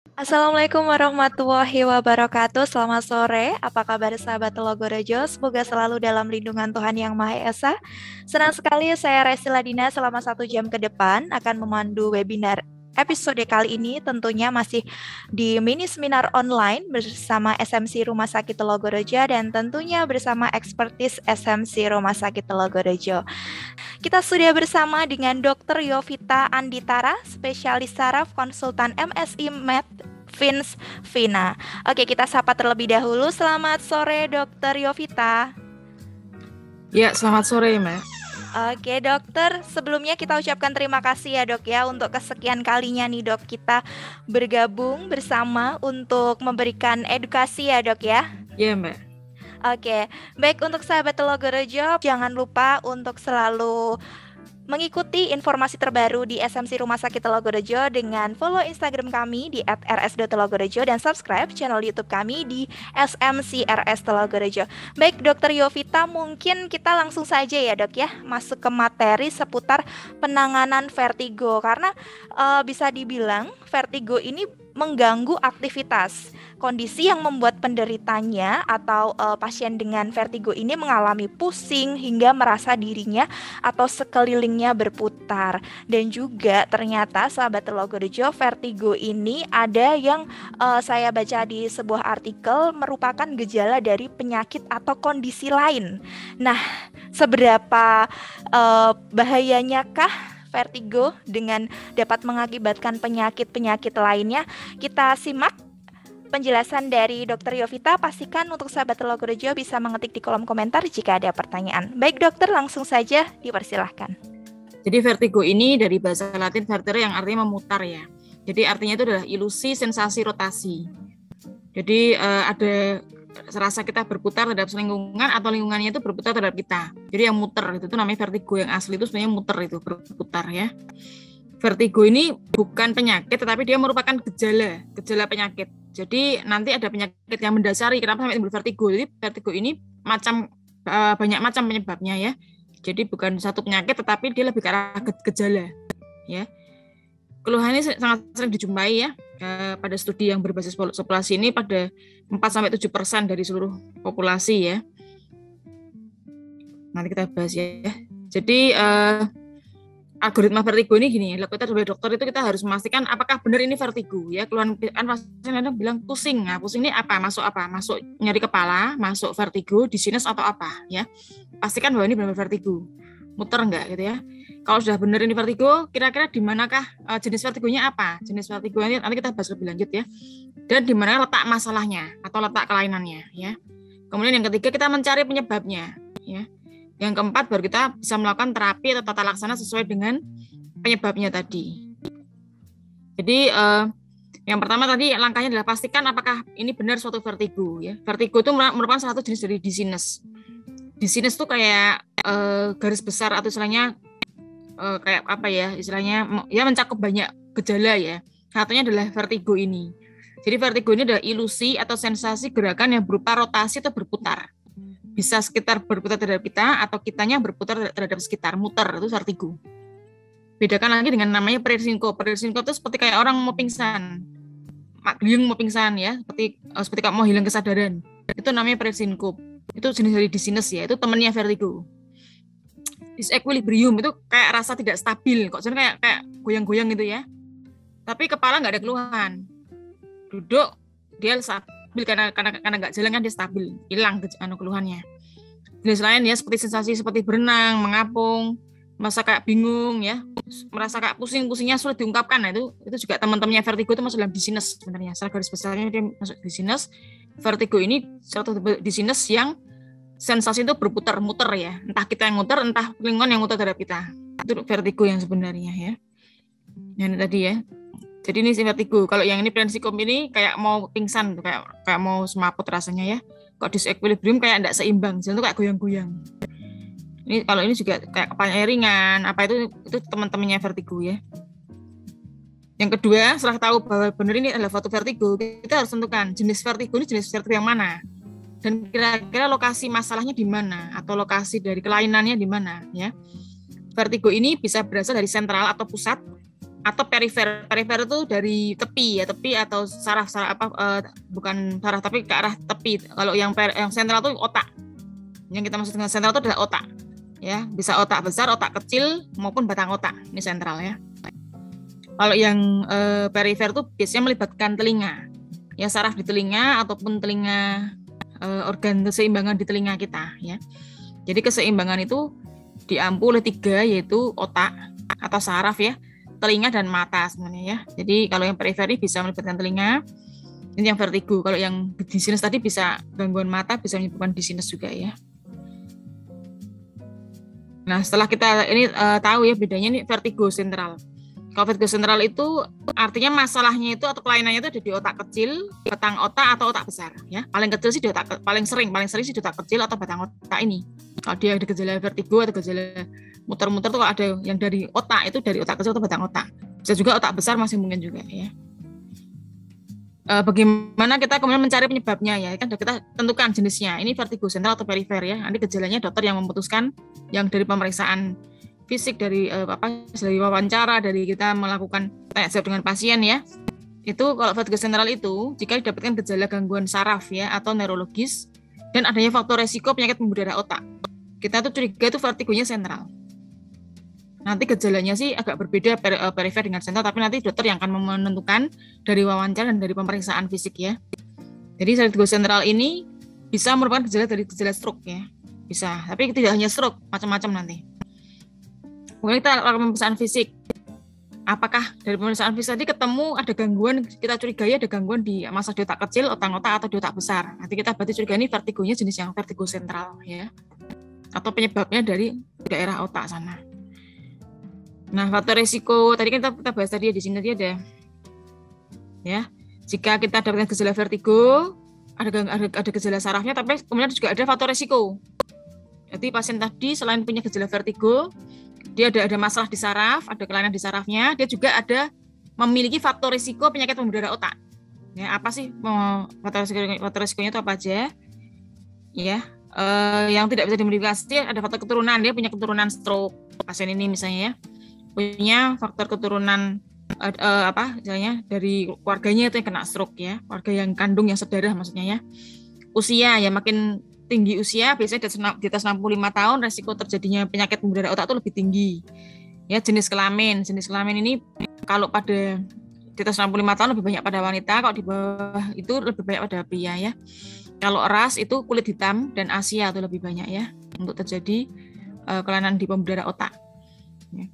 Assalamualaikum warahmatullahi wabarakatuh. Selamat sore. Apa kabar sahabat Telogorejo? Semoga selalu dalam lindungan Tuhan Yang Maha Esa. Senang sekali saya Resi Ladina selama 1 jam ke depan akan memandu webinar episode kali ini, tentunya masih di mini seminar online bersama SMC Rumah Sakit Telogorejo dan tentunya bersama ekspertis SMC Rumah Sakit Telogorejo. Kita sudah bersama dengan Dr. Yovita Anditara, spesialis saraf konsultan MSI Med Fins Vina. Oke, kita sapa terlebih dahulu. Selamat sore Dr. Yovita. Ya, selamat sore Mbak. Oke dokter, sebelumnya kita ucapkan terima kasih ya dok ya untuk kesekian kalinya nih dok kita bergabung bersama untuk memberikan edukasi ya dok ya. Iya Mbak. Oke, baik untuk sahabat Telogorejo, jangan lupa untuk selalu mengikuti informasi terbaru di SMC Rumah Sakit Telogorejo dengan follow Instagram kami di @rs.telogorejo dan subscribe channel YouTube kami di SMC RS Telogorejo. Baik Dokter Yovita, mungkin kita langsung saja ya dok ya masuk ke materi seputar penanganan vertigo karena bisa dibilang vertigo ini mengganggu aktivitas. Kondisi yang membuat penderitanya atau pasien dengan vertigo ini mengalami pusing hingga merasa dirinya atau sekelilingnya berputar. Dan juga ternyata sahabat Telogorejo, vertigo ini ada yang saya baca di sebuah artikel merupakan gejala dari penyakit atau kondisi lain. Nah, seberapa bahayanya kah vertigo dengan dapat mengakibatkan penyakit-penyakit lainnya? Kita simak penjelasan dari Dr. Yovita. Pastikan untuk sahabat Telogorejo bisa mengetik di kolom komentar jika ada pertanyaan. Baik dokter, langsung saja dipersilahkan. Jadi vertigo ini dari bahasa Latin vertere yang artinya memutar ya. Jadi artinya itu adalah ilusi sensasi rotasi. Jadi ada rasa kita berputar terhadap lingkungan atau lingkungannya itu berputar terhadap kita. Jadi yang muter itu namanya vertigo, yang asli itu sebenarnya muter, itu berputar ya. Vertigo ini bukan penyakit tetapi dia merupakan gejala penyakit. Jadi nanti ada penyakit yang mendasari kenapa sampai timbul vertigo. Jadi vertigo ini banyak macam penyebabnya ya. Jadi bukan satu penyakit tetapi dia lebih ke arah gejala ya. Keluhan ini sangat sering dijumpai ya pada studi yang berbasis populasi ini pada 4-7% dari seluruh populasi ya. Nanti kita bahas ya. Jadi algoritma vertigo ini gini, kita sebagai dokter itu kita harus memastikan apakah benar ini vertigo ya. Keluhan kan pasien ada bilang pusing. Nah, pusing ini apa? Masuk nyeri kepala, masuk vertigo, dizziness atau apa ya. Pastikan bahwa ini benar vertigo. Muter enggak gitu ya. Kalau sudah benar ini vertigo, kira-kira di manakah jenis vertigonya apa? Jenis vertigo ini nanti kita bahas lebih lanjut ya. Dan di mana letak masalahnya atau letak kelainannya ya. Kemudian yang ketiga kita mencari penyebabnya ya. Yang keempat baru kita bisa melakukan terapi atau tata laksana sesuai dengan penyebabnya tadi. Jadi yang pertama tadi langkahnya adalah pastikan apakah ini benar suatu vertigo ya. Vertigo itu merupakan salah satu jenis dari dizziness. Dizziness itu kayak garis besar atau istilahnya kayak apa ya, istilahnya ya mencakup banyak gejala ya. Satunya adalah vertigo ini. Jadi vertigo ini adalah ilusi atau sensasi gerakan yang berupa rotasi atau berputar. Bisa sekitar berputar terhadap kita atau kitanya berputar terhadap sekitar, muter, itu vertigo. Bedakan lagi dengan namanya perisinkope. Perisinkope itu seperti kayak orang mau pingsan. Magliung mau pingsan ya, seperti kamu mau hilang kesadaran. Itu namanya perisinkope. Itu jenis dari dizziness ya, itu temannya vertigo. Disequilibrium itu kayak rasa tidak stabil, kok kayak goyang-goyang gitu ya. Tapi kepala nggak ada keluhan. Duduk dia stabil karena nggak jalan kan dia stabil, hilang keluhannya. Jenis lain ya seperti sensasi seperti berenang, mengapung, merasa kayak bingung ya, merasa kayak pusingnya sulit diungkapkan. Nah itu juga teman-temannya vertigo itu masuk dalam dizziness sebenarnya. Secara garis besarnya dia masuk dizziness. Vertigo ini suatu dizziness yang sensasi itu berputar-muter ya, entah kita yang muter, entah lingkungan yang muter terhadap kita. Itu vertigo yang sebenarnya ya. Yang tadi ya. Jadi ini si vertigo. Kalau yang ini perisinkope ini kayak mau pingsan, kayak mau semaput rasanya ya. Kok disequilibrium kayak enggak seimbang, jadi itu kayak goyang-goyang. Ini kalau ini juga kayak kepalanya ringan, apa itu teman-temannya vertigo ya. Yang kedua, setelah tahu bahwa benar ini adalah suatu vertigo, kita harus tentukan jenis vertigo ini jenis vertigo yang mana. Dan kira-kira lokasi masalahnya di mana atau lokasi dari kelainannya di mana ya. Vertigo ini bisa berasal dari sentral atau pusat atau perifer. Perifer itu dari tepi ya, tepi atau saraf bukan saraf tapi ke arah tepi. Kalau yang sentral itu otak. Yang kita maksud dengan sentral itu adalah otak. Ya, bisa otak besar, otak kecil maupun batang otak. Ini sentral ya. Kalau yang perifer itu biasanya melibatkan telinga. Ya, saraf di telinga ataupun telinga organ keseimbangan di telinga kita ya. Jadi keseimbangan itu diampu oleh 3, yaitu otak atau saraf ya, telinga dan mata sebenarnya ya. Jadi kalau yang periferi bisa melibatkan telinga, ini yang vertigo. Kalau yang dizzinus tadi bisa gangguan mata, bisa menyebabkan dizzinus juga ya. Nah, setelah kita ini tahu ya bedanya ini vertigo sentral. Kalau vertigo sentral itu artinya masalahnya itu atau kelainannya itu ada di otak kecil, batang otak atau otak besar ya. Paling kecil sih di otak, paling sering sih di otak kecil atau batang otak ini. Kalau dia ada gejala vertigo atau gejala muter-muter tuh kalau ada yang dari otak itu dari otak kecil atau batang otak. Bisa juga otak besar masih mungkin juga ya. Bagaimana kita kemudian mencari penyebabnya ya, kan kita tentukan jenisnya. Ini vertigo sentral atau perifer ya. Nanti gejalanya dokter yang memutuskan yang dari pemeriksaan fisik, dari dari wawancara, dari kita melakukan tanya jawab dengan pasien ya. Itu kalau vertigo sentral itu jika didapatkan gejala gangguan saraf ya atau neurologis dan adanya faktor resiko penyakit pembuluh darah otak. Kita tuh curiga itu vertigonya sentral. Nanti gejalanya sih agak berbeda perifer dengan sentral, tapi nanti dokter yang akan menentukan dari wawancara dan dari pemeriksaan fisik ya. Jadi vertigo sentral ini bisa merupakan gejala dari gejala stroke ya. Bisa, tapi tidak hanya stroke, macam-macam nanti. Kemudian kita lakukan pemeriksaan fisik. Apakah dari pemeriksaan fisik tadi ketemu ada gangguan, kita curigai ada gangguan di masa di otak kecil, otak-otak atau di otak besar. Nanti kita berarti curiga ini vertigonya jenis yang vertigo sentral ya. Atau penyebabnya dari daerah otak sana. Nah, faktor risiko tadi kan kita bahas tadi ya, di sini tadi ada ya. Jika kita dapatkan gejala vertigo, ada gejala sarafnya, tapi kemudian juga ada faktor risiko. Jadi pasien tadi selain punya gejala vertigo, dia ada masalah di saraf, ada kelainan di sarafnya, dia juga ada memiliki faktor risiko penyakit pembuluh darah otak. Ya, apa sih faktor risikonya itu apa aja? Ya, yang tidak bisa dimodifikasi ada faktor keturunan, dia punya keturunan stroke. Pasien ini misalnya ya, punya faktor keturunan misalnya dari keluarganya itu yang kena stroke ya, keluarga yang kandung yang sedarah maksudnya ya. Usia ya, makin tinggi usia biasanya di atas 65 tahun resiko terjadinya penyakit pembuluh darah otak itu lebih tinggi. Ya, jenis kelamin ini kalau pada di atas 65 tahun lebih banyak pada wanita, kalau di bawah itu lebih banyak pada pria ya. Kalau ras itu kulit hitam dan Asia itu lebih banyak ya untuk terjadi kelainan di pembuluh darah otak. Ya.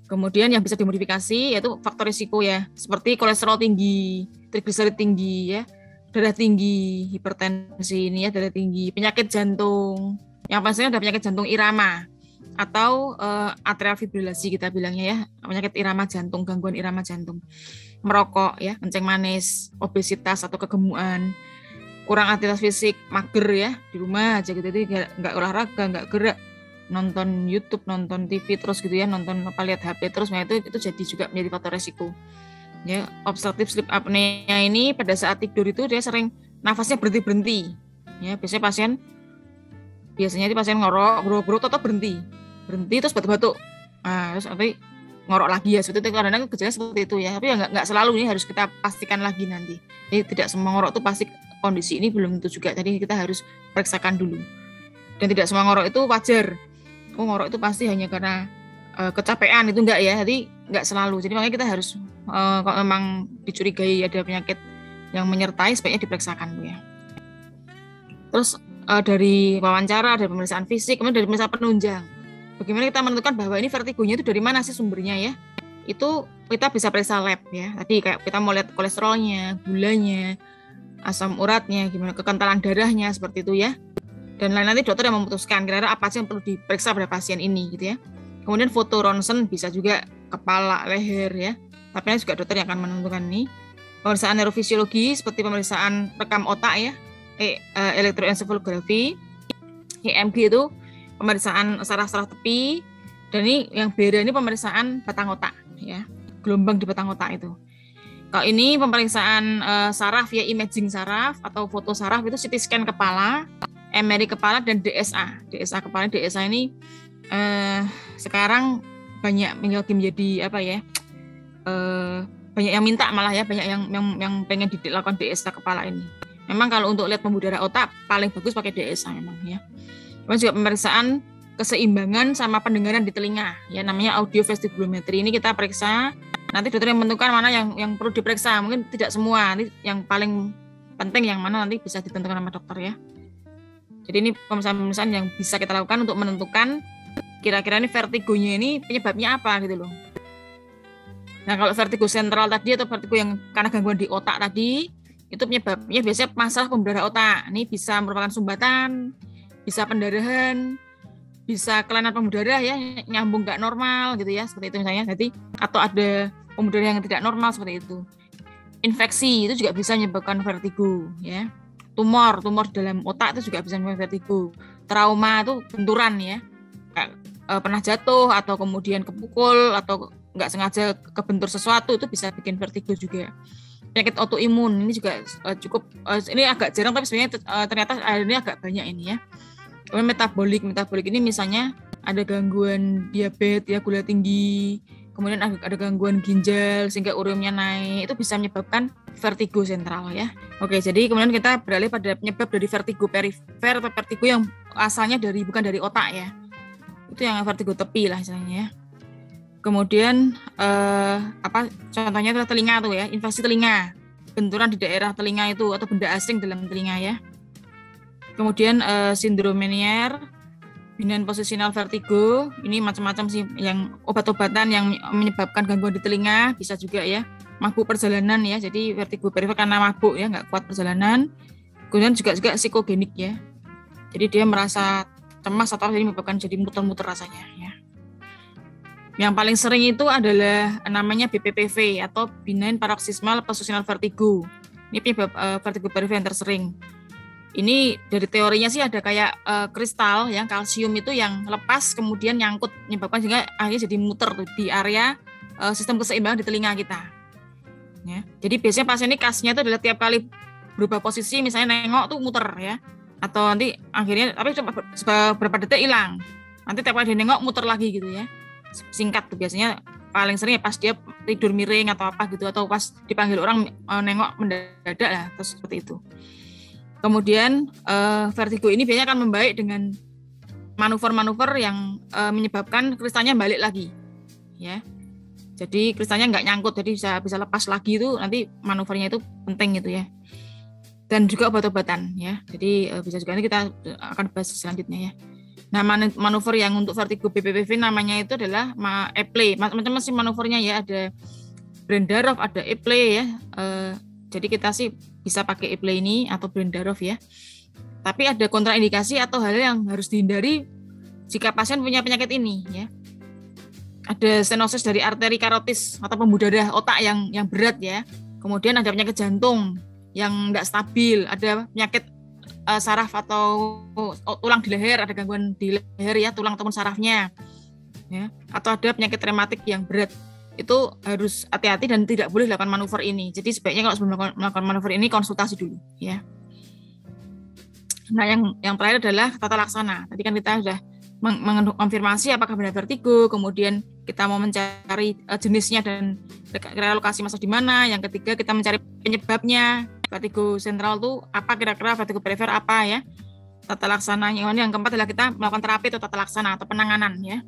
Kemudian yang bisa dimodifikasi yaitu faktor risiko ya, seperti kolesterol tinggi, trigliserid tinggi ya, darah tinggi, hipertensi ini ya, darah tinggi, penyakit jantung. Yang pastinya ada penyakit jantung irama atau atrial fibrilasi kita bilangnya ya, penyakit irama jantung, gangguan irama jantung. Merokok ya, kencing manis, obesitas atau kegemukan, kurang aktivitas fisik, mager ya, di rumah aja gitu, jadi nggak olahraga, nggak gerak, nonton YouTube, nonton TV terus gitu ya, nonton lihat HP terus, nah itu jadi juga menjadi faktor resiko. Ya, obstructive sleep apnea ini pada saat tidur itu dia sering nafasnya berhenti. Ya, biasanya pasien ngorok atau berhenti terus batuk-batuk. Nah, terus nanti ngorok lagi ya, seperti itu kadang-kadang gejala seperti itu ya. Tapi ya nggak selalu, ini harus kita pastikan lagi nanti. Jadi tidak semua ngorok itu pasti kondisi ini belum tentu juga. Jadi kita harus periksakan dulu. Dan tidak semua ngorok itu wajar. Ngorok itu pasti hanya karena kecapean, itu enggak ya. Jadi enggak selalu. Jadi makanya kita harus kalau memang dicurigai ada penyakit yang menyertai sebaiknya diperiksakan Bu ya. Terus dari wawancara, dari pemeriksaan fisik, kemudian dari pemeriksaan penunjang. Bagaimana kita menentukan bahwa ini vertigonya itu dari mana sih sumbernya ya? Itu kita bisa periksa lab ya. Tadi kayak kita mau lihat kolesterolnya, gulanya, asam uratnya, gimana kekentalan darahnya seperti itu ya. Dan lain nanti dokter yang memutuskan kira-kira apa sih yang perlu diperiksa pada pasien ini gitu ya. Kemudian foto ronsen bisa juga kepala, leher ya. Tapi nanti juga dokter yang akan menentukan ini. Pemeriksaan neurofisiologi seperti pemeriksaan rekam otak ya, elektroencephalografi, EMG itu pemeriksaan saraf-saraf tepi, dan ini yang beda ini pemeriksaan batang otak ya, gelombang di batang otak itu. Kalau ini pemeriksaan saraf ya, imaging saraf atau foto saraf itu CT scan kepala, MRI kepala dan DSA kepala. DSA ini sekarang banyak menjadi apa ya, banyak yang minta malah ya, banyak yang pengen dilakukan DSA kepala ini. Memang kalau untuk lihat pembuluh darah otak paling bagus pakai DSA memang ya. Kemudian juga pemeriksaan keseimbangan sama pendengaran di telinga ya, namanya audio vestibulometri. Ini kita periksa, nanti dokter yang menentukan mana yang perlu diperiksa, mungkin tidak semua, nanti yang paling penting yang mana nanti bisa ditentukan sama dokter ya. Jadi ini pemeriksaan yang bisa kita lakukan untuk menentukan kira-kira ini vertigonya ini penyebabnya apa gitu loh. Nah kalau vertigo sentral tadi atau vertigo yang karena gangguan di otak tadi, itu penyebabnya biasanya masalah pembuluh darah otak. Ini bisa merupakan sumbatan, bisa pendarahan, bisa kelainan pembuluh darah ya, nyambung nggak normal gitu ya, seperti itu misalnya. Jadi atau ada pembuluh darah yang tidak normal seperti itu. Infeksi itu juga bisa menyebabkan vertigo ya. Tumor dalam otak itu juga bisa menyebabkan vertigo. Trauma itu benturan ya, pernah jatuh atau kemudian kepukul atau nggak sengaja kebentur sesuatu itu bisa bikin vertigo juga. Penyakit autoimun ini juga cukup ini agak jarang tapi sebenarnya ternyata ini agak banyak ini ya. Kemudian metabolik ini misalnya ada gangguan diabetes ya, gula tinggi, kemudian ada gangguan ginjal sehingga ureumnya naik, itu bisa menyebabkan vertigo sentral ya. Oke, jadi kemudian kita beralih pada penyebab dari vertigo perifer atau vertigo yang asalnya bukan dari otak ya. Itu yang vertigo tepi lah istilahnya ya. Kemudian contohnya adalah telinga tuh ya, infeksi telinga, benturan di daerah telinga itu atau benda asing dalam telinga ya. Kemudian sindrom Meniere, binary positional vertigo, ini macam-macam sih yang obat-obatan yang menyebabkan gangguan di telinga, bisa juga ya. Mabuk perjalanan ya, jadi vertigo perifer karena mabuk ya, nggak kuat perjalanan. Kemudian juga psikogenik ya, jadi dia merasa cemas atau jadi menyebabkan jadi muter-muter rasanya ya. Yang paling sering itu adalah namanya BPPV atau benign paroxysmal positional vertigo. Ini penyebab vertigo perifer yang tersering. Ini dari teorinya sih ada kayak kristal yang kalsium itu yang lepas kemudian nyangkut menyebabkan sehingga akhirnya jadi muter tuh di area sistem keseimbangan di telinga kita. Ya. Jadi biasanya pasien ini khasnya itu adalah tiap kali berubah posisi misalnya nengok tuh muter ya. Atau nanti akhirnya tapi cuma beberapa detik hilang. Nanti tiap kali dia nengok muter lagi gitu ya. Singkat tuh biasanya paling sering ya pas dia tidur miring atau apa gitu atau pas dipanggil orang nengok mendadak lah terus seperti itu. Kemudian vertigo ini biasanya akan membaik dengan manuver-manuver yang menyebabkan kristalnya balik lagi, ya. Jadi kristalnya nggak nyangkut, jadi bisa lepas lagi itu nanti manuvernya itu penting gitu ya. Dan juga obat-obatan, ya. Jadi bisa juga nanti kita akan bahas selanjutnya ya. Nah manuver yang untuk vertigo BPPV namanya itu adalah Epley. Macam-macam sih manuvernya ya, ada Brendarov, ada Epley ya. Jadi kita sih bisa pakai Epley ini atau Brendarov ya. Tapi ada kontraindikasi atau hal yang harus dihindari jika pasien punya penyakit ini ya. Ada stenosis dari arteri karotis atau pembuluh darah otak yang berat ya. Kemudian ada penyakit jantung yang tidak stabil, ada penyakit saraf atau tulang di leher, ada gangguan di leher ya, tulang ataupun sarafnya. Ya, atau ada penyakit rematik yang berat. Itu harus hati-hati dan tidak boleh dilakukan manuver ini. Jadi sebaiknya kalau sebelum melakukan manuver ini konsultasi dulu ya. Nah, yang terakhir adalah tata laksana. Tadi kan kita sudah mengonfirmasi apakah benar vertigo, kemudian kita mau mencari jenisnya dan relokasi masa di mana. Yang ketiga kita mencari penyebabnya. Vertigo sentral itu apa kira-kira, vertigo perifer apa ya. Tata laksananya. Yang keempat adalah kita melakukan terapi atau tata laksana atau penanganan ya.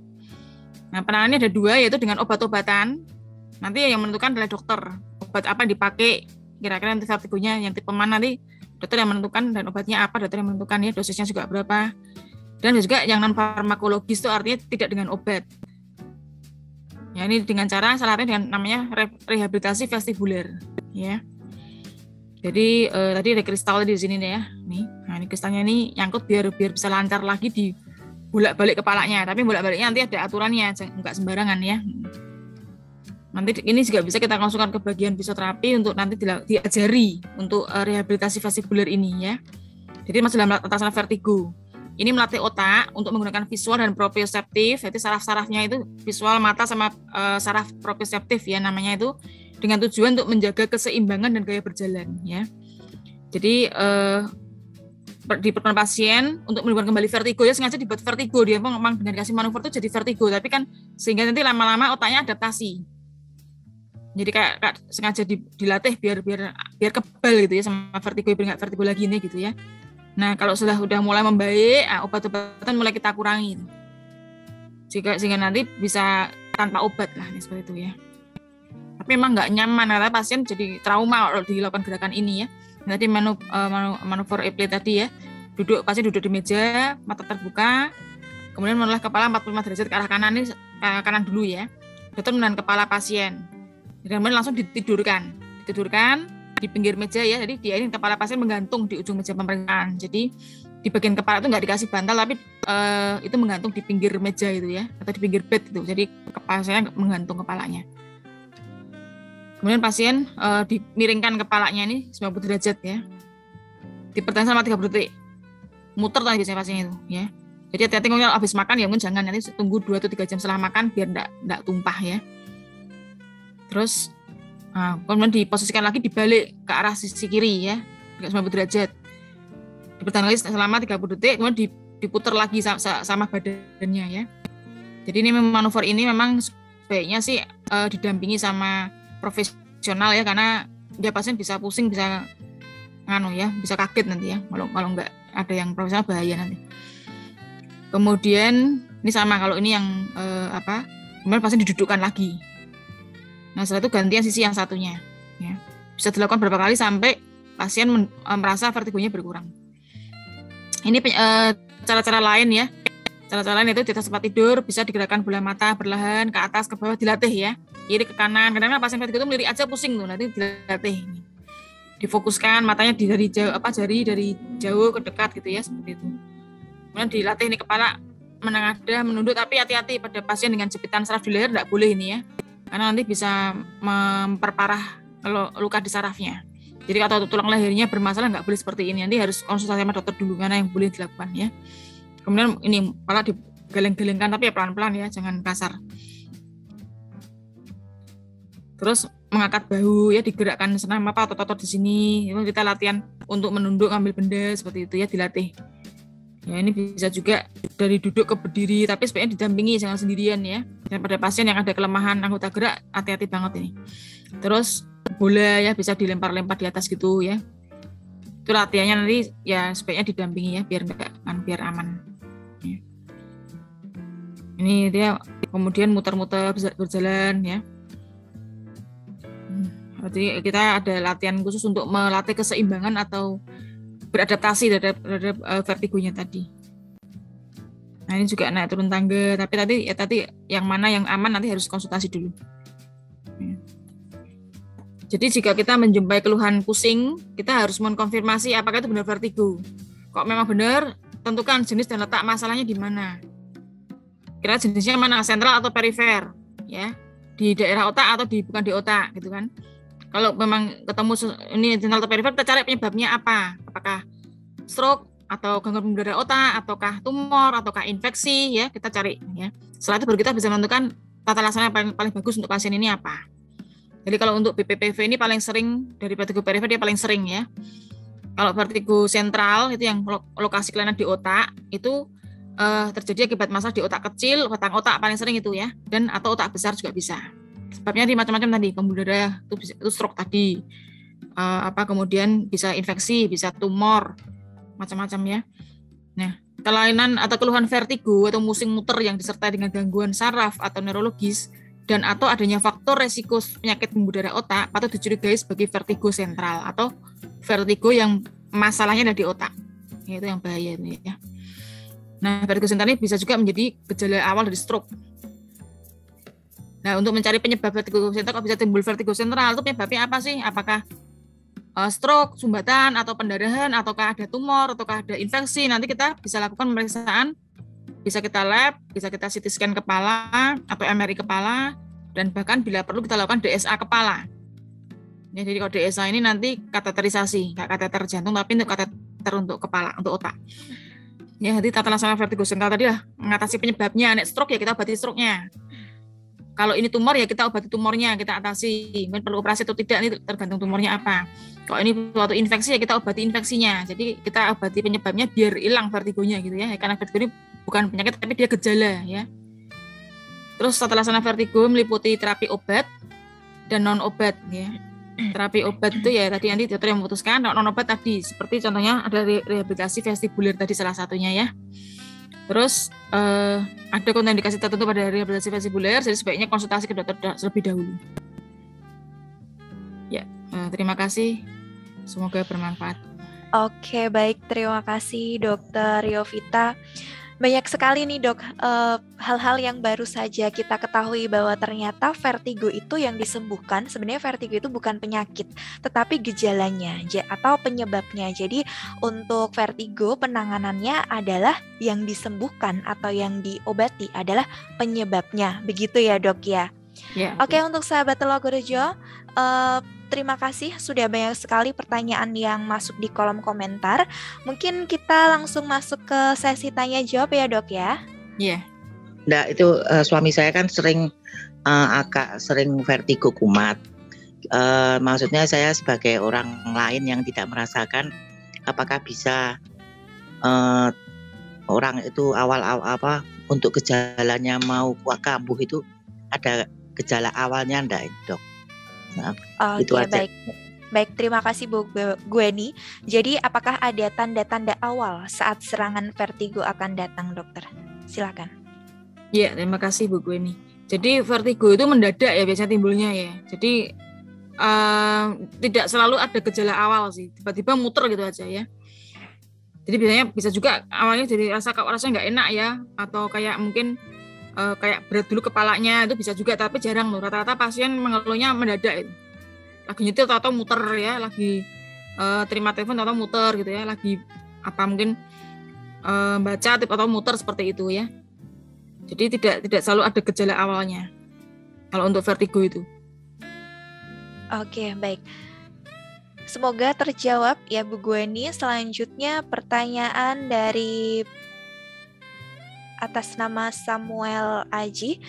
Nah, penanganannya ada dua, yaitu dengan obat-obatan. Nanti yang menentukan adalah dokter. Obat apa yang dipakai, kira-kira nanti vertigonya yang tipe mana nanti dokter yang menentukan, dan obatnya apa dokter yang menentukan ya, dosisnya juga berapa. Dan juga yang non farmakologis itu artinya tidak dengan obat. Ya, ini dengan cara salah satunya dengan namanya rehabilitasi vestibuler ya. Jadi tadi ada kristal di sini nih ya. Nih. Nah, ini kristalnya ini nyangkut biar bisa lancar lagi di bolak-balik kepalanya, tapi bolak-baliknya nanti ada aturannya, enggak sembarangan ya. Nanti ini juga bisa kita konsulkan ke bagian fisioterapi untuk nanti diajari untuk rehabilitasi vestibuler ini ya. Jadi masih dalam atasan vertigo. Ini melatih otak untuk menggunakan visual dan proprioseptif, jadi saraf-sarafnya itu visual mata sama saraf proprioseptif ya namanya itu, dengan tujuan untuk menjaga keseimbangan dan gaya berjalan ya. Jadi di pasien untuk menimbulkan kembali vertigo ya, sengaja dibuat vertigo, dia memang dengan kasih manuver itu jadi vertigo, tapi kan sehingga nanti lama-lama otaknya adaptasi Jadi kayak sengaja dilatih biar kebal gitu ya sama vertigo, biar nggak vertigo lagi nih gitu ya. Nah kalau udah mulai membaik, obat-obatan mulai kita kurangi. Sehingga nanti bisa tanpa obat lah seperti itu ya. Tapi memang nggak nyaman karena pasien jadi trauma kalau dilakukan gerakan ini ya. Tadi manuver Epley tadi ya, pasien duduk di meja, mata terbuka, kemudian menoleh kepala 45 derajat ke arah kanan, ini kanan dulu ya. Dokter menahan kepala pasien, dan kemudian langsung ditidurkan di pinggir meja ya. Jadi dia ini kepala pasien menggantung di ujung meja pemeriksaan. Jadi di bagian kepala itu nggak dikasih bantal, tapi itu menggantung di pinggir meja itu ya, atau di pinggir bed itu. Jadi pasien menggantung kepalanya. Kemudian pasien dimiringkan kepalanya ini 90 derajat ya. Dipertahankan selama 30 detik. Muter tadi biasanya pasien itu ya. Jadi hati-hati kalau habis makan ya mungkin jangan, nanti tunggu 2 atau 3 jam setelah makan biar enggak tumpah ya. Terus kemudian diposisikan lagi dibalik ke arah sisi kiri ya, 90 derajat. Dipertahankan lagi selama 30 detik, kemudian diputar lagi sama badannya ya. Jadi ini manuver ini memang sebaiknya sih didampingi sama profesional ya, karena dia pasien bisa pusing, bisa bisa kaget nanti ya, kalau nggak ada yang profesional bahaya nanti. Kemudian ini sama, kalau ini yang kemudian pasien didudukkan lagi. Nah setelah itu gantian sisi yang satunya ya. Bisa dilakukan berapa kali sampai pasien merasa vertigonya berkurang. Ini cara-cara lain ya. Cara-cara lain itu di atas tempat tidur bisa digerakkan bola mata perlahan ke atas ke bawah, dilatih ya. Kiri ke kanan. Kadang-kadang pasien vertigo itu melirik aja pusing tuh, nanti dilatih. Difokuskan matanya dari jauh, jari dari jauh ke dekat gitu ya, seperti itu. Kemudian dilatih ini kepala menengadah, menunduk, tapi hati-hati pada pasien dengan jepitan saraf di leher, tidak boleh ini ya. Karena nanti bisa memperparah luka di sarafnya. Jadi kalau tulang lehernya bermasalah nggak boleh seperti ini. Nanti harus konsultasi sama dokter dulu mana yang boleh dilakukan ya. Kemudian ini kepala digeleng-gelengkan tapi ya pelan-pelan ya, jangan kasar. Terus mengangkat bahu ya, digerakkan senam otot-otot di sini. Itu kita latihan untuk menunduk, ngambil benda seperti itu ya, dilatih. Ya ini bisa juga dari duduk ke berdiri, tapi sebaiknya didampingi, jangan sendirian ya. Dan pada pasien yang ada kelemahan anggota gerak, hati-hati banget ini. Terus bola ya bisa dilempar-lempar di atas gitu ya. Itu latihannya nanti ya sebaiknya didampingi ya, biar aman. Ya. Ini dia kemudian muter-muter berjalan ya. Jadi kita ada latihan khusus untuk melatih keseimbangan atau beradaptasi terhadap vertigonya tadi. Nah ini juga naik turun tangga, tapi tadi yang mana yang aman nanti harus konsultasi dulu. Jadi jika kita menjumpai keluhan pusing, kita harus mengkonfirmasi apakah itu benar vertigo. Kok memang benar, tentukan jenis dan letak masalahnya di mana. Kira jenisnya mana, sentral atau perifer, ya, di daerah otak atau bukan di otak, gitu kan? Kalau memang ketemu ini sentral atau perifer, kita cari penyebabnya apa? Apakah stroke atau gangguan pembuluh darah otak, ataukah tumor, ataukah infeksi, ya kita cari. Ya. Setelah itu baru kita bisa menentukan tata laksana yang paling bagus untuk pasien ini apa. Jadi kalau untuk BPPV ini paling sering dari vertigo perifer dia paling sering ya. Kalau vertigo sentral itu yang lokasi kelainan di otak itu terjadi akibat masalah di otak kecil, batang otak paling sering itu ya, dan atau otak besar juga bisa. Sebabnya di macam-macam tadi, pembuluh darah itu stroke tadi, kemudian bisa infeksi, bisa tumor, macam-macam ya. Nah, kelainan atau keluhan vertigo atau musing muter yang disertai dengan gangguan saraf atau neurologis dan atau adanya faktor resiko penyakit pembuluh darah otak patut dicurigai sebagai vertigo sentral atau vertigo yang masalahnya ada di otak. Ya, itu yang bahaya ini ya. Nah, vertigo sentral ini bisa juga menjadi gejala awal dari stroke. Nah, untuk mencari penyebab vertigo sentral, kalau bisa timbul vertigo sentral, itu penyebabnya apa sih? Apakah stroke, sumbatan, atau pendarahan, ataukah ada tumor, ataukah ada infeksi? Nanti kita bisa lakukan pemeriksaan, bisa kita lab, bisa kita CT scan kepala, atau MRI kepala, dan bahkan bila perlu kita lakukan DSA kepala. Ya, jadi kalau DSA ini nanti kateterisasi, nggak kateter jantung, tapi untuk kateter untuk kepala, untuk otak. Ya, jadi tata laksana vertigo sentral tadi lah, mengatasi penyebabnya. Nek stroke ya kita obati stroke-nya. Kalau ini tumor ya kita obati tumornya, kita atasi. Mungkin perlu operasi atau tidak, ini tergantung tumornya apa. Kalau ini suatu infeksi ya kita obati infeksinya. Jadi kita obati penyebabnya biar hilang vertigonya gitu ya. Karena vertigo ini bukan penyakit tapi dia gejala ya. Terus tata laksana vertigo meliputi terapi obat, dan non obat ya. Terapi obat itu ya tadi nanti dokter yang memutuskan. Non obat tadi seperti contohnya ada rehabilitasi vestibuler tadi salah satunya ya. Terus ada kontraindikasi tertentu pada rehabilitasi vestibuler, jadi sebaiknya konsultasi ke dokter terlebih dahulu. Ya, terima kasih. Semoga bermanfaat. Oke, baik. Terima kasih Dokter Yovita. Banyak sekali nih dok, hal-hal yang baru saja kita ketahui bahwa ternyata vertigo itu yang disembuhkan, sebenarnya vertigo itu bukan penyakit, tetapi gejalanya atau penyebabnya. Jadi untuk vertigo penanganannya adalah yang disembuhkan atau yang diobati adalah penyebabnya, begitu ya dok ya? Ya. Oke, untuk sahabat Telogorejo, terima kasih sudah banyak sekali pertanyaan yang masuk di kolom komentar. Mungkin kita langsung masuk ke sesi tanya jawab ya dok ya. Iya. Nah itu suami saya kan agak sering vertigo kumat. Maksudnya saya sebagai orang lain yang tidak merasakan, apakah bisa orang itu awal untuk gejalanya mau kambuh itu ada gejala awalnya enggak dok? Oke, baik, terima kasih Bu Gweni. Jadi apakah ada tanda-tanda awal saat serangan vertigo akan datang dokter? Silakan. Ya, terima kasih Bu Gweni. Jadi vertigo itu mendadak ya biasanya timbulnya ya. Jadi tidak selalu ada gejala awal sih, tiba-tiba muter gitu aja ya. Jadi biasanya bisa juga awalnya jadi rasanya nggak enak ya, atau kayak mungkin kayak berat dulu kepalanya, itu bisa juga, tapi jarang loh. Rata-rata pasien mengeluhnya mendadak itu. Lagi nyetir atau muter ya, lagi terima telepon atau muter gitu ya, lagi mungkin baca atau muter seperti itu ya. Jadi tidak selalu ada gejala awalnya kalau untuk vertigo itu. Oke, baik. Semoga terjawab ya Bu Gweni. Selanjutnya pertanyaan dari atas nama Samuel Aji.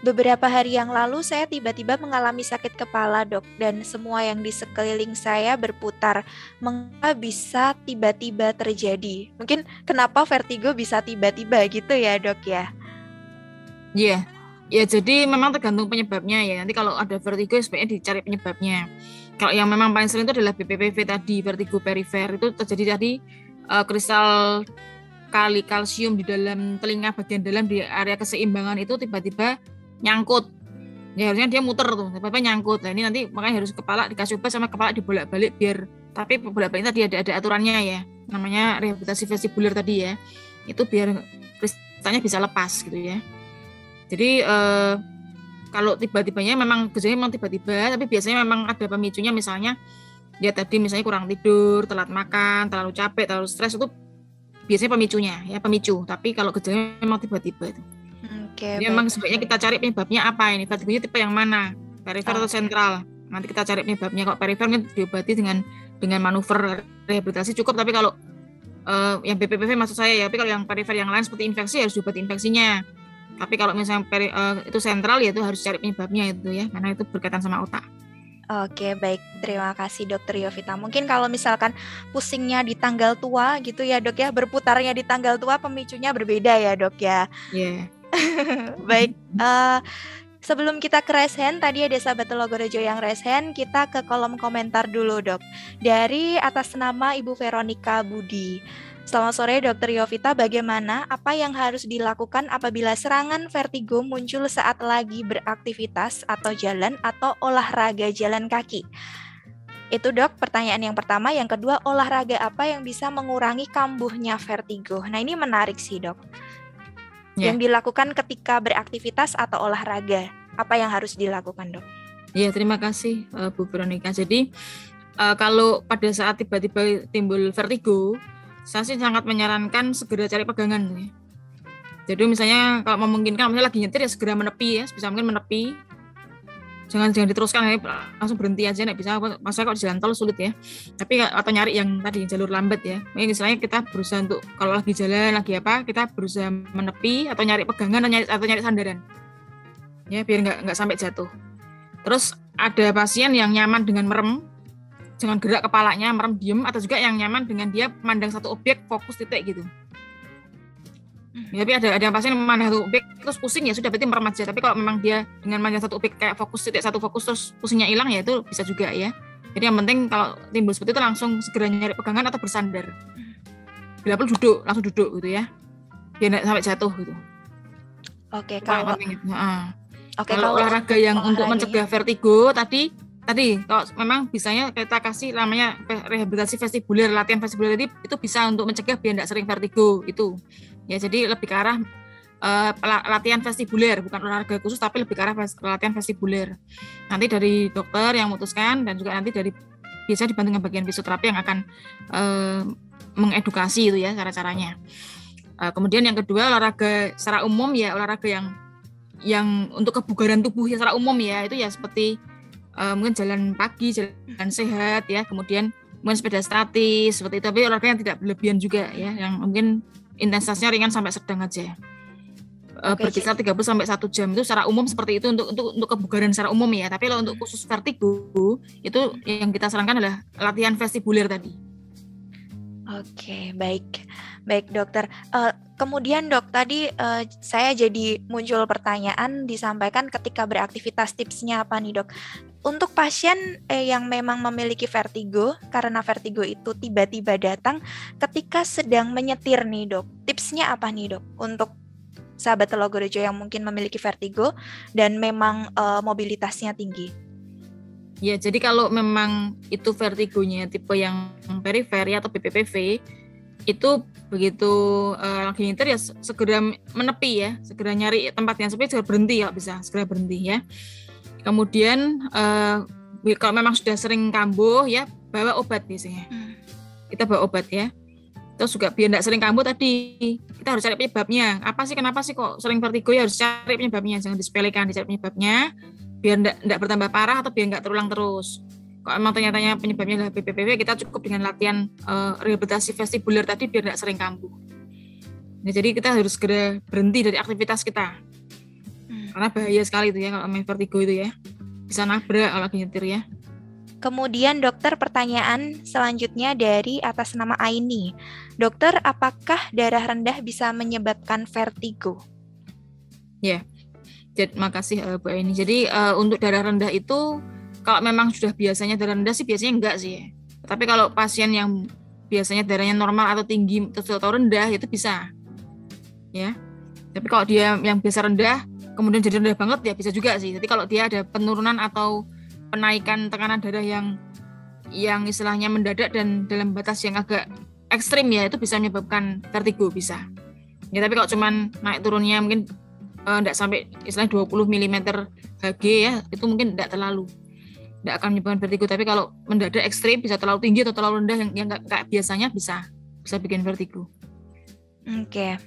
Beberapa hari yang lalu saya tiba-tiba mengalami sakit kepala dok, dan semua yang di sekeliling saya berputar. Mengapa bisa tiba-tiba terjadi? Mungkin kenapa vertigo bisa tiba-tiba gitu ya dok ya? Iya, ya jadi memang tergantung penyebabnya ya. Nanti kalau ada vertigo sebaiknya dicari penyebabnya. Kalau yang memang paling sering itu adalah BPPV tadi, vertigo perifer. Itu terjadi tadi kristal kalsium di dalam telinga bagian dalam di area keseimbangan itu tiba-tiba nyangkut. Ya harusnya dia muter tuh, tiba-tiba nyangkut. Nah ini nanti makanya harus kepala dikasih obat sama kepala dibolak-balik tapi bolak-balik tadi ada aturannya ya. Namanya rehabilitasi vestibuler tadi ya. Itu biar kristalnya bisa lepas gitu ya. Jadi kalau tiba-tibanya memang gejalanya memang tiba-tiba, tapi biasanya memang ada pemicunya, misalnya dia tadi misalnya kurang tidur, telat makan, terlalu capek, terlalu stres, itu biasanya pemicu. Tapi kalau gejalanya memang tiba-tiba itu. Jadi memang sebaiknya kita cari penyebabnya apa ini, vertigonya tipe yang mana, perifer atau sentral. Nanti kita cari penyebabnya. Kalau perifer diobati dengan manuver rehabilitasi cukup, tapi kalau yang BPPV maksud saya ya, tapi kalau yang perifer yang lain seperti infeksi harus diobati infeksinya. Tapi kalau misalnya itu sentral ya itu harus cari penyebabnya itu ya, karena itu berkaitan sama otak. Oke, baik. Terima kasih Dokter Yovita. Mungkin kalau misalkan pusingnya di tanggal tua gitu ya dok ya, berputarnya di tanggal tua, pemicunya berbeda ya dok ya. Iya. Yeah. Baik. Sebelum kita ke raise hand, tadi ada sahabat Telogorejo yang raise hand, kita ke kolom komentar dulu dok. Dari atas nama Ibu Veronica Budi. Selamat sore Dokter Yovita, bagaimana apa yang harus dilakukan apabila serangan vertigo muncul saat lagi beraktivitas atau jalan atau olahraga jalan kaki? Itu dok, pertanyaan yang pertama. Yang kedua, olahraga apa yang bisa mengurangi kambuhnya vertigo? Nah ini menarik sih dok. Yang dilakukan ketika beraktivitas atau olahraga, apa yang harus dilakukan dok? Iya, terima kasih Bu Veronica. Jadi kalau pada saat tiba-tiba timbul vertigo, saya sih sangat menyarankan segera cari pegangan ya. Jadi misalnya kalau memungkinkan, misalnya lagi nyetir ya segera menepi ya, sebisa mungkin menepi. Jangan diteruskan ya, langsung berhenti aja, nggak bisa. Masa kalau di jalan tol sulit ya. Tapi atau nyari yang tadi jalur lambat ya. Mungkin misalnya kita berusaha untuk kalau lagi jalan lagi kita berusaha menepi atau nyari pegangan atau nyari sandaran. Ya biar nggak sampai jatuh. Terus ada pasien yang nyaman dengan merem, jangan gerak kepalanya, merem diem, atau juga yang nyaman dengan dia memandang satu objek fokus titik gitu. Ya, tapi ada yang pasien memandang satu objek terus pusing, ya sudah berarti merem aja. Tapi kalau memang dia dengan memandang satu objek kayak fokus titik satu fokus terus pusingnya hilang, ya itu bisa juga ya. Jadi yang penting kalau timbul seperti itu langsung segera nyari pegangan atau bersandar. Bila perlu langsung duduk gitu ya. Biar nggak sampai jatuh gitu. Oke, kalau olahraga yang untuk mencegah vertigo tadi kalau memang bisanya kita kasih namanya rehabilitasi vestibuler, latihan vestibuler tadi itu bisa untuk mencegah biar tidak sering vertigo itu. Ya, jadi lebih ke arah latihan vestibuler, bukan olahraga khusus tapi lebih ke arah latihan vestibuler. Nanti dari dokter yang memutuskan dan juga nanti dari biasanya dibantu dengan bagian fisioterapi yang akan mengedukasi itu ya cara-caranya. Kemudian yang kedua olahraga secara umum ya, olahraga yang untuk kebugaran tubuh ya secara umum ya, itu ya seperti mungkin jalan pagi, jalan sehat ya, kemudian mungkin sepeda statis seperti itu, tapi olahraga yang tidak berlebihan juga ya, yang mungkin intensitasnya ringan sampai sedang aja. Berkisar 30 sampai 1 jam itu secara umum seperti itu untuk kebugaran secara umum ya. Tapi kalau untuk khusus vertigo itu yang kita sarankan adalah latihan vestibuler tadi. Oke, baik dokter. Kemudian dok, tadi saya jadi muncul pertanyaan disampaikan ketika beraktivitas, tipsnya apa nih dok? Untuk pasien yang memang memiliki vertigo, karena vertigo itu tiba-tiba datang ketika sedang menyetir nih dok, tipsnya apa nih dok untuk sahabat Telogorejo yang mungkin memiliki vertigo dan memang mobilitasnya tinggi? Ya, jadi kalau memang itu vertigonya tipe yang periferi atau BPPV, itu begitu lagi nyetir ya segera menepi ya, segera nyari tempat yang sepi, segera berhenti ya, bisa segera berhenti ya. Kemudian kalau memang sudah sering kambuh ya, bawa obat biasanya. Kita bawa obat ya. Terus juga biar tidak sering kambuh tadi, kita harus cari penyebabnya. Apa sih, kenapa sih kok sering vertigo, ya harus cari penyebabnya, jangan disepelekan, dicari penyebabnya. Biar tidak bertambah parah atau biar nggak terulang terus. Kalau emang ternyata penyebabnya adalah BPPV, kita cukup dengan latihan rehabilitasi vestibuler tadi biar tidak sering kambuh. Nah, jadi kita harus segera berhenti dari aktivitas kita. Karena bahaya sekali itu ya kalau main vertigo itu ya. Bisa nabrak kalau lagi nyetir ya. Kemudian dokter, pertanyaan selanjutnya dari atas nama Aini. Dokter, apakah darah rendah bisa menyebabkan vertigo? Ya. Jadi, makasih Bu Aini. Jadi untuk darah rendah itu kalau memang sudah biasanya darah rendah sih biasanya enggak sih ya. Tapi kalau pasien yang biasanya darahnya normal atau tinggi atau rendah itu bisa. Ya. Tapi kalau dia yang biasa rendah kemudian jadi rendah banget ya bisa juga sih. Jadi kalau dia ada penurunan atau penaikan tekanan darah yang istilahnya mendadak dan dalam batas yang agak ekstrim ya, itu bisa menyebabkan vertigo, bisa. Ya, tapi kalau cuman naik turunnya mungkin tidak sampai istilahnya 20 mm Hg ya, itu mungkin tidak akan menyebabkan vertigo. Tapi kalau mendadak ekstrim, bisa terlalu tinggi atau terlalu rendah yang nggak biasanya, bisa bikin vertigo. Oke,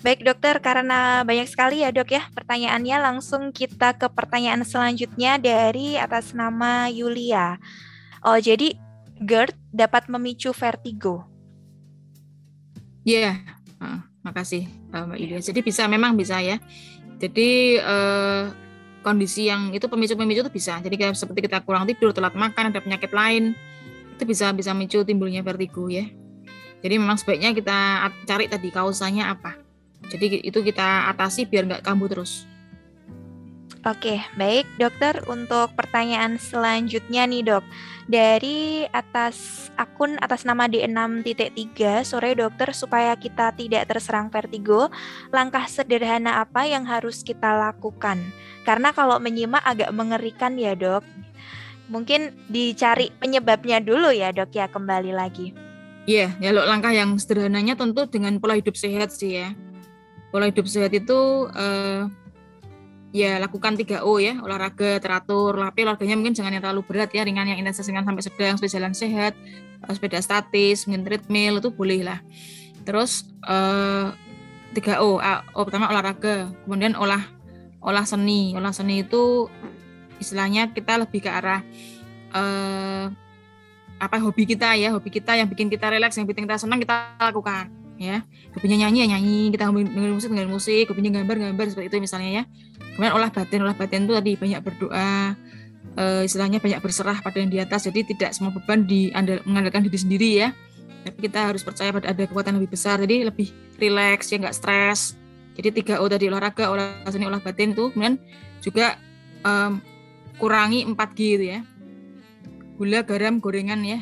baik dokter, karena banyak sekali ya dok ya pertanyaannya, langsung kita ke pertanyaan selanjutnya dari atas nama Yulia. Jadi GERD dapat memicu vertigo? Iya. Makasih Mbak Yulia. Jadi memang bisa ya. Jadi kondisi yang itu pemicu itu bisa. Jadi seperti kita kurang tidur, telat makan, ada penyakit lain, itu bisa memicu timbulnya vertigo ya. Jadi memang sebaiknya kita cari tadi kausanya apa. Jadi itu kita atasi biar nggak kambuh terus. Oke, baik dokter. Untuk pertanyaan selanjutnya nih dok, dari akun atas nama D6.3, sore dokter, supaya kita tidak terserang vertigo, langkah sederhana apa yang harus kita lakukan? Karena kalau menyimak agak mengerikan ya dok. Mungkin dicari penyebabnya dulu ya dok ya, kembali lagi. Iya, ya langkah yang sederhananya tentu dengan pola hidup sehat sih ya. Pola hidup sehat itu ya lakukan 3O ya, olahraga teratur, tapi olahraganya mungkin jangan yang terlalu berat ya, ringan, yang intensitas ringan sampai sedang, seperti jalan sehat, sepeda statis, mungkin treadmill, itu boleh lah. Terus 3O, pertama olahraga, kemudian olah seni itu istilahnya kita lebih ke arah hobi kita yang bikin kita relaks, yang bikin kita senang kita lakukan ya. Hobinya nyanyi, kita dengerin musik, hobinya gambar seperti itu misalnya ya. Kemudian olah batin itu tadi banyak berdoa, istilahnya banyak berserah pada yang di atas, jadi tidak semua beban mengandalkan diri sendiri ya. Tapi kita harus percaya pada ada kekuatan lebih besar, jadi lebih rileks, ya nggak stres. Jadi 3O tadi, olahraga, olah seni, olah batin tuh. Kemudian juga kurangi 4G gitu ya. Gula, garam, gorengan ya,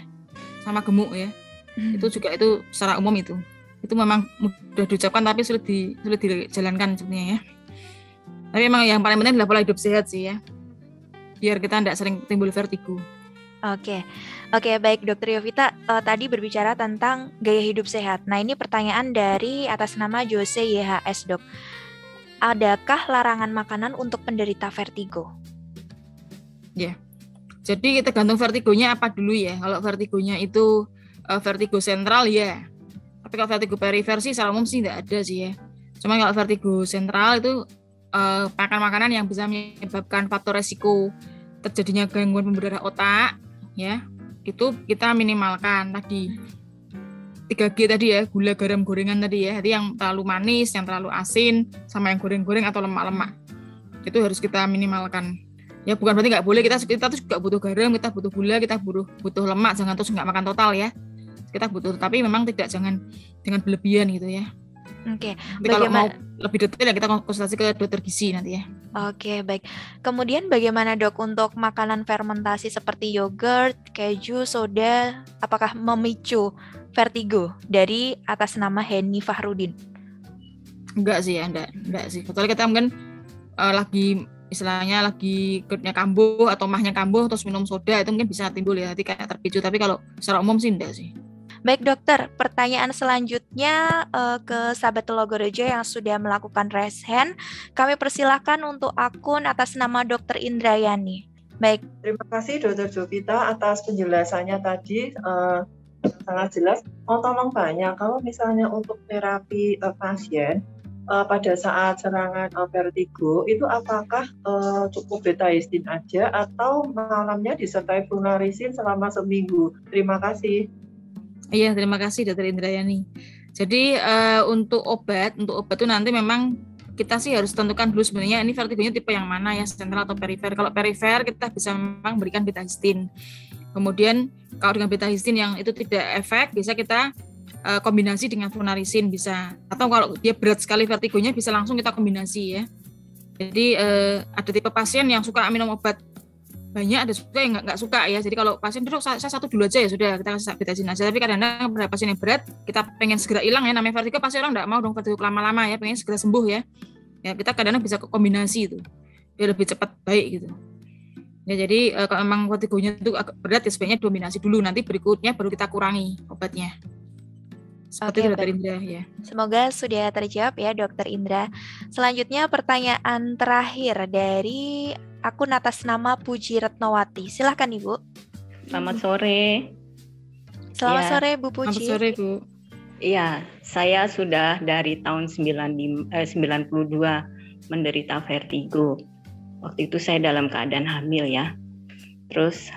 sama gemuk ya. Itu juga itu secara umum itu memang mudah diucapkan tapi sulit dijalankan sebenarnya ya. Tapi memang yang paling penting adalah pola hidup sehat sih ya, biar kita tidak sering timbul vertigo. Oke, baik Dokter Yovita, tadi berbicara tentang gaya hidup sehat. Nah, ini pertanyaan dari atas nama Jose YHS, Dok. Adakah larangan makanan untuk penderita vertigo? Ya, jadi tergantung vertigonya apa dulu ya. Kalau vertigonya itu vertigo sentral ya, tapi kalau vertigo perifer sih secara umum sih tidak ada sih ya. Cuma kalau vertigo sentral itu makan makanan yang bisa menyebabkan faktor resiko terjadinya gangguan pembuluh darah otak ya, itu kita minimalkan tadi 3G tadi ya, gula, garam, gorengan tadi ya. Jadi yang terlalu manis, yang terlalu asin, sama yang goreng-goreng atau lemak-lemak, itu harus kita minimalkan. Ya bukan berarti nggak boleh, kita tuh juga butuh garam, kita butuh gula, kita butuh lemak, jangan terus nggak makan total ya. Kita butuh, tapi memang jangan dengan berlebihan gitu ya. Oke. Kalau mau lebih detail ya kita konsultasi ke dokter gizi nanti ya. Oke, baik. Kemudian bagaimana Dok untuk makanan fermentasi seperti yogurt, keju, soda, apakah memicu vertigo? Dari atas nama Henny Fahrudin. Enggak sih ya, enggak sih. Kecuali kita mungkin lagi GERD-nya kambuh atau mahnya kambuh terus minum soda, itu mungkin bisa timbul ya, nanti kayak terpicu. Tapi kalau secara umum sih enggak sih. Baik dokter, pertanyaan selanjutnya ke sahabat Telogorejo yang sudah melakukan raise hand. Kami persilahkan untuk akun atas nama Dr. Indrayani. Baik. Terima kasih Dr. Jovita atas penjelasannya tadi, sangat jelas. Mau tolong tanya, kalau misalnya untuk terapi pasien pada saat serangan vertigo, itu apakah cukup betahistine aja atau malamnya disertai flunarisin selama seminggu? Terima kasih. Iya, terima kasih Dr. Indrayani. Jadi untuk obat itu nanti memang kita sih harus tentukan dulu sebenarnya ini vertigonya tipe yang mana ya, sentral atau perifer. Kalau perifer kita bisa memang berikan betahistine. Kemudian kalau dengan betahistine yang itu tidak efek, bisa kita kombinasi dengan flunarisin bisa. Atau kalau dia berat sekali vertigonya bisa langsung kita kombinasi ya. Jadi ada tipe pasien yang suka minum obat banyak, ada juga yang nggak suka ya. Jadi kalau pasien duduk saya satu dulu aja ya sudah, kita kasih betahistine aja. Tapi kadang-kadang pada pasien yang berat kita pengen segera hilang ya, namanya vertigo pasti orang nggak mau dong vertigo lama-lama ya, pengen segera sembuh ya. Ya kita kadang-kadang bisa kombinasi itu biar lebih cepat baik gitu. Ya jadi kalau memang vertigonya itu agak berat ya sebaiknya dominasi dulu, nanti berikutnya baru kita kurangi obatnya. Seperti itu Dr. Indra ya. Semoga sudah terjawab ya Dr. Indra. Selanjutnya pertanyaan terakhir dari akun atas nama Puji Retnowati. Silahkan Ibu. Selamat sore. Selamat sore Bu Puji. Selamat sore Bu. Iya, saya sudah dari tahun 92 menderita vertigo. Waktu itu saya dalam keadaan hamil ya. Terus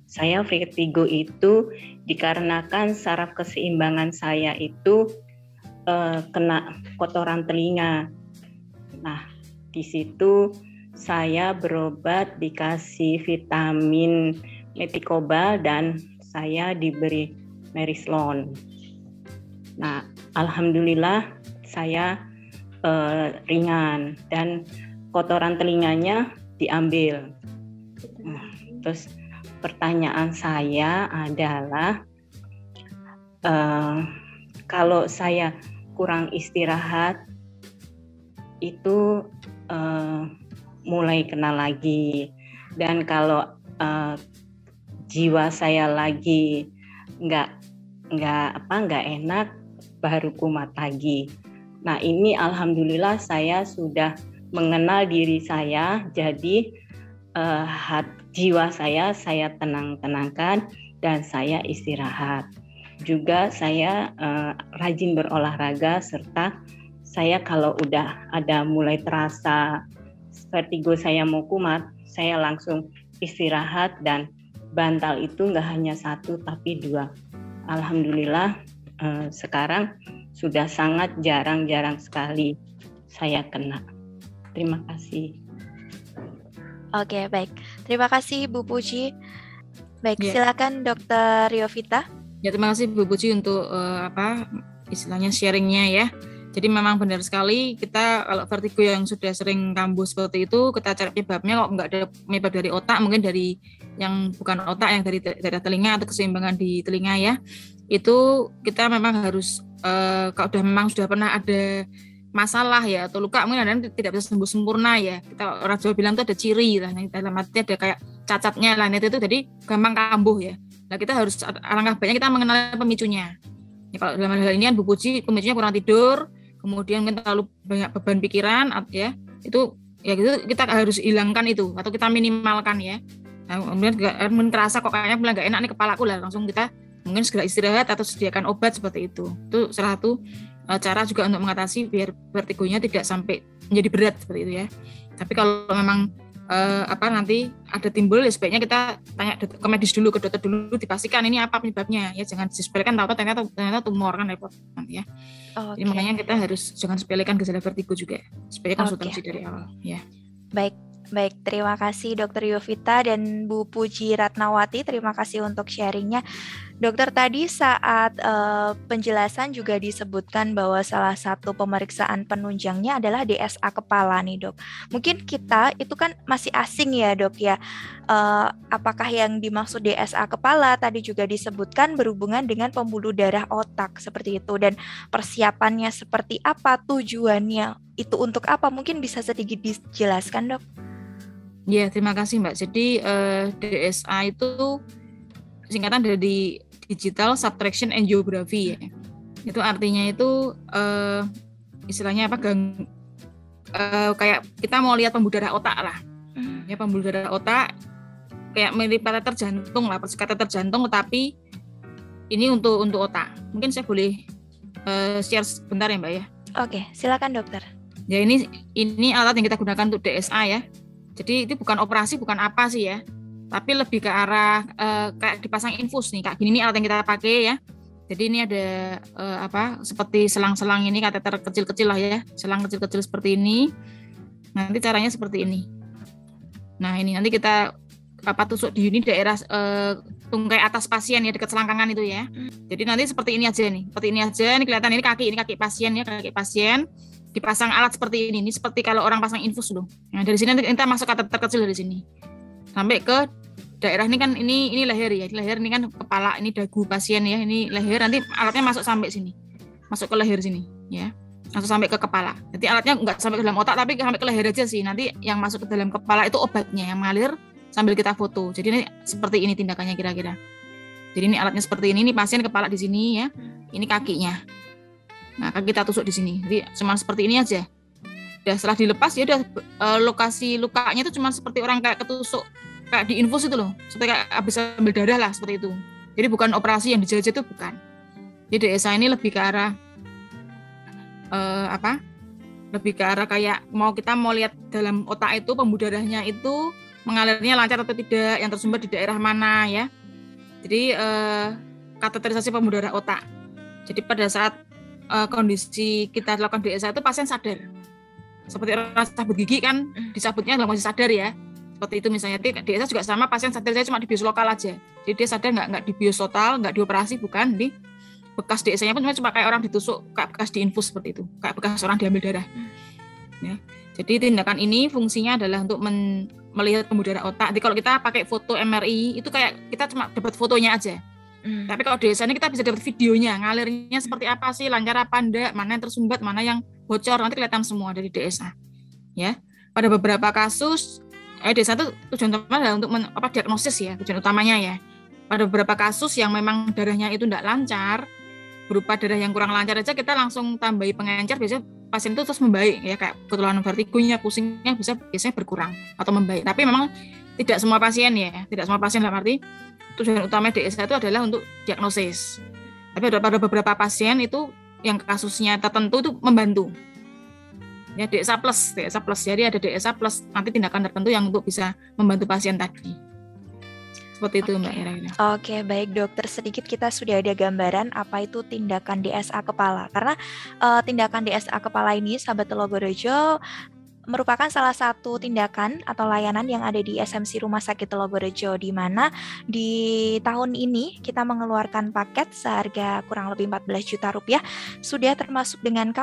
saya vertigo itu dikarenakan saraf keseimbangan saya itu kena kotoran telinga. Nah, di situ saya berobat, dikasih vitamin metikobal dan saya diberi Merislon. Nah, alhamdulillah saya ringan dan kotoran telinganya diambil. Terus pertanyaan saya adalah kalau saya kurang istirahat itu mulai kena lagi, dan kalau jiwa saya lagi nggak enak baru kumat lagi. Nah ini alhamdulillah saya sudah mengenal diri saya, jadi jiwa saya tenangkan dan saya istirahat. Juga saya rajin berolahraga, serta saya kalau udah ada mulai terasa vertigo saya mau kumat, saya langsung istirahat dan bantal itu nggak hanya 1 tapi 2. Alhamdulillah sekarang sudah sangat jarang sekali saya kena. Terima kasih. Oke, baik. Terima kasih Bu Puji. Baik, silakan Dr. Yovita. Ya, terima kasih Bu Puji untuk istilahnya sharingnya ya. Jadi memang benar sekali, kita kalau vertigo yang sudah sering kambuh seperti itu, kita cari penyebabnya. Kalau nggak ada penyebab dari otak, mungkin dari yang bukan otak, yang dari daerah telinga atau keseimbangan di telinga ya. Itu kita memang harus, kalau memang sudah pernah ada masalah ya atau luka, mungkin ada tidak bisa sembuh sempurna ya. Kita orang Jawa bilang itu ada ciri lah, dalam arti ada kayak cacatnya lah, itu jadi gampang kambuh ya. Nah, kita harus alangkah baiknya kita mengenal pemicunya. Ya, kalau dalam hal ini kan Bu Puji pemicunya kurang tidur, kemudian mungkin terlalu banyak beban pikiran ya, itu ya gitu kita harus hilangkan itu atau kita minimalkan ya. Nah, kemudian terasa kok kayaknya mulai nggak enak nih kepalaku lah, langsung kita mungkin segera istirahat atau sediakan obat seperti itu. Itu salah satu cara juga untuk mengatasi biar vertigonya tidak sampai menjadi berat seperti itu ya. Tapi kalau memang nanti ada timbul, ya sebaiknya kita tanya ke medis dulu, ke dokter dulu, dipastikan ini apa penyebabnya ya, jangan disepelekan, tahu ternyata tumor kan repot nanti ya. Jadi makanya kita harus jangan sepelekan gejala vertigo juga, supaya konsultasi dari awal ya. Baik, terima kasih Dokter Yovita dan Bu Puji Ratnawati, terima kasih untuk sharingnya. Dokter, tadi saat penjelasan juga disebutkan bahwa salah satu pemeriksaan penunjangnya adalah DSA kepala nih Dok. Mungkin kita itu kan masih asing ya Dok ya, apakah yang dimaksud DSA kepala tadi juga disebutkan berhubungan dengan pembuluh darah otak seperti itu, dan persiapannya seperti apa, tujuannya itu untuk apa, mungkin bisa sedikit dijelaskan Dok? Ya, terima kasih Mbak. Jadi DSA itu singkatan dari Digital Subtraction Angiography ya. Itu artinya itu istilahnya apa? Kayak kita mau lihat pembuluh darah otak lah. Ya, pembuluh darah otak kayak mirip kateter jantung lah, persis kateter jantung, tapi ini untuk otak. Mungkin saya boleh share sebentar ya Mbak ya. Oke, silakan dokter. Ya, ini alat yang kita gunakan untuk DSA ya. Jadi itu bukan operasi, bukan apa sih ya, tapi lebih ke arah kayak dipasang infus nih, kayak gini nih alat yang kita pakai ya. Jadi ini ada seperti selang-selang ini, kateter kecil-kecil lah ya, selang kecil-kecil seperti ini. Nanti caranya seperti ini. Nah, ini nanti kita tusuk di ini daerah tungkai atas pasien ya, dekat selangkangan itu ya. Jadi nanti seperti ini aja nih, ini kelihatan ini kaki pasien ya, kaki pasien. Dipasang alat seperti ini seperti kalau orang pasang infus loh. Nah, dari sini kita masuk kateter kecil dari sini sampai ke daerah ini kan, ini leher ya, leher ini kan kepala, ini dagu pasien ya, ini leher, nanti alatnya masuk sampai sini, masuk ke leher sini ya, masuk sampai ke kepala. Jadi alatnya nggak sampai ke dalam otak tapi sampai ke leher aja sih, nanti yang masuk ke dalam kepala itu obatnya yang mengalir sambil kita foto. Jadi ini seperti ini tindakannya kira-kira. Jadi ini alatnya seperti ini pasien kepala di sini ya, ini kakinya. Nah, kita tusuk di sini. Jadi cuma seperti ini aja. Udah setelah dilepas ya udah lokasi lukanya itu cuma seperti orang kayak ketusuk, kayak di infus itu loh. Seperti kayak habis ambil darah lah seperti itu. Jadi bukan operasi yang dijajah itu bukan. Jadi DSA ini lebih ke arah lebih ke arah kayak kita mau lihat dalam otak itu pembuluh darahnya itu mengalirnya lancar atau tidak, yang tersumbat di daerah mana ya. Jadi kateterisasi pembuluh darah otak. Jadi pada saat kondisi kita lakukan DSA itu pasien sadar, seperti orang cabut gigi kan, dicabutnya dalam kondisi sadar ya, seperti itu misalnya. DSA juga sama, pasien sadar, saya cuma di bios lokal aja, jadi dia sadar nggak di bios total, nggak dioperasi, bukan di bekas DSA-nya pun cuma kayak orang ditusuk, kayak bekas diinfus seperti itu, kayak bekas orang diambil darah ya. Jadi tindakan ini fungsinya adalah untuk melihat pembuluh darah otak. Jadi kalau kita pakai foto MRI itu kayak kita cuma dapat fotonya aja. Tapi kalau DSA ini kita bisa dapat videonya, ngalirnya seperti apa sih, lancar apa enggak, mana yang tersumbat, mana yang bocor, nanti kelihatan semua dari DSA. Ya, pada beberapa kasus DSA itu tujuan utama adalah untuk diagnosis ya, tujuan utamanya ya. Pada beberapa kasus yang memang darahnya itu enggak lancar, berupa darah yang kurang lancar aja, kita langsung tambahi pengencer, biasanya pasien itu terus membaik ya, kayak keturunan vertigonya, pusingnya biasanya berkurang atau membaik. Tapi memang tidak semua pasien ya, tidak semua pasien, dalam arti tujuan utama DSA itu adalah untuk diagnosis. Tapi ada pada beberapa pasien itu yang kasusnya tertentu itu membantu. Ya, DSA plus. Jadi ada DSA plus nanti tindakan tertentu yang untuk bisa membantu pasien tadi. Seperti itu Mbak kira-kira. Oke, baik dokter, sedikit kita sudah ada gambaran apa itu tindakan DSA kepala. Karena tindakan DSA kepala ini sahabat Telogorejo merupakan salah satu tindakan atau layanan yang ada di SMC Rumah Sakit Telogorejo, di mana di tahun ini kita mengeluarkan paket seharga kurang lebih 14 juta rupiah, sudah termasuk dengan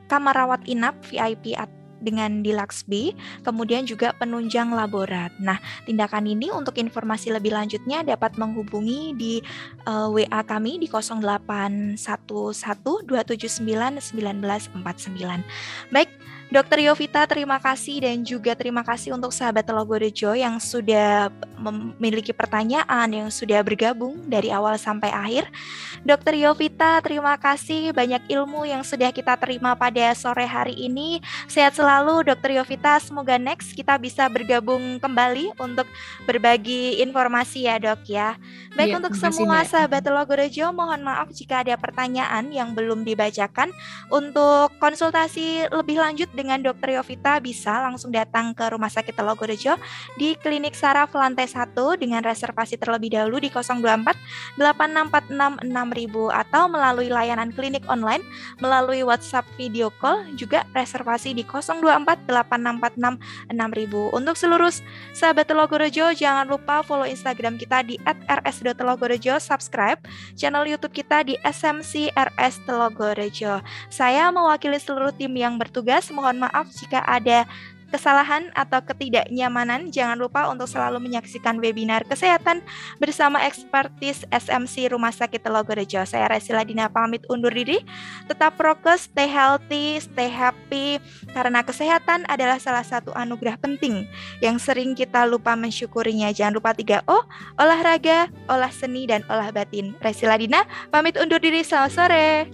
kamar rawat inap VIP dengan Deluxe B, kemudian juga penunjang laborat. Nah, tindakan ini untuk informasi lebih lanjutnya dapat menghubungi di WA kami di 081127991949. Baik, Dokter Yovita, terima kasih, dan juga terima kasih untuk sahabat Telogorejo yang sudah memiliki pertanyaan, yang sudah bergabung dari awal sampai akhir. Dokter Yovita, terima kasih, banyak ilmu yang sudah kita terima pada sore hari ini. Sehat selalu Dokter Yovita, semoga next kita bisa bergabung kembali untuk berbagi informasi ya Dok ya. Baik, untuk semua sahabat Telogorejo, mohon maaf jika ada pertanyaan yang belum dibacakan. Untuk konsultasi lebih lanjut dengan Dokter Yovita bisa langsung datang ke Rumah Sakit Telogorejo di Klinik Saraf lantai 1 dengan reservasi terlebih dahulu di 024 8646 6000 atau melalui layanan klinik online melalui WhatsApp video call, juga reservasi di 024 8646 6000. Untuk seluruh sahabat Telogorejo, jangan lupa follow Instagram kita di @rs.telogorejo, subscribe channel YouTube kita di SMC RS Telogorejo. Saya mewakili seluruh tim yang bertugas, mohon maaf jika ada kesalahan atau ketidaknyamanan. Jangan lupa untuk selalu menyaksikan webinar kesehatan bersama ekspertis SMC Rumah Sakit Telogorejo. Saya Resila Dina pamit undur diri. Tetap prokes, stay healthy, stay happy, karena kesehatan adalah salah satu anugerah penting yang sering kita lupa mensyukurinya. Jangan lupa 3O, olahraga, olah seni, dan olah batin. Resila Dina pamit undur diri, selamat sore.